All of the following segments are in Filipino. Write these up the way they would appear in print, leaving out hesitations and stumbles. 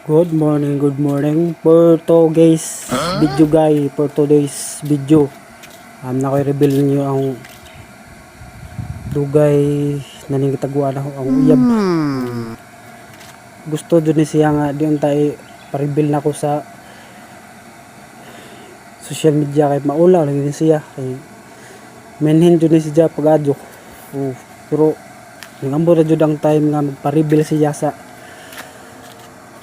Good morning for today's video guys, for today's video. Na ko'y reveal niyo ang dugay na ningitaguan ako ang uyab. Gusto dun ni siya nga diyon tayo pa-reveal na ko sa social media kay maula lagi ni siya kay menhin dun ni siya pag-adyo. Pero ngambo na jud ang time nga magpa-reveal siya sa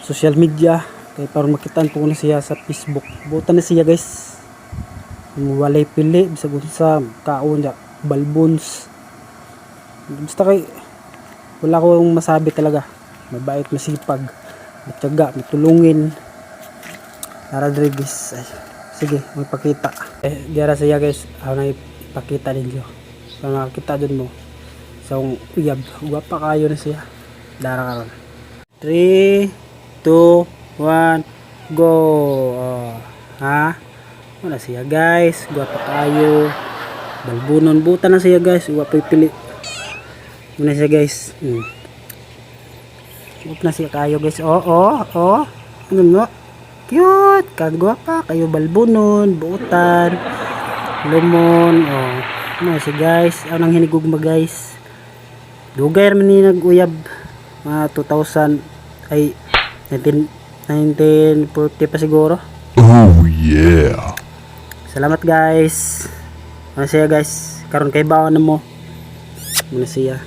social media kay para makitaan po na siya sa Facebook. Butan na siya guys, walay pili bisag unsa kaon ja balbons, basta kay wala ko masabi talaga. Mabait, masipag, matyaga, matulungin. Tara Rodriguez, sige magpakita diara siya guys. Ang ipakita ninyo para makita dun mo sa uyab. Guwapa kayo na siya. Dara karon 3 2, 1, go. Wala siya guys, guwapa kayo, balbunon, buta na siya guys, guwapa pili muna siya guys. Guwapa na siya kayo guys. Ano mo, cute, kagwapa kayo, balbunon, butan, lumon. Ano siya guys, anong hinigugma guys. Dugay man ni nag-uyab, 2000 ay 1940 pa siguro. Oh yeah. Salamat guys. Ano siya guys, karon kay baon na mo muna siya.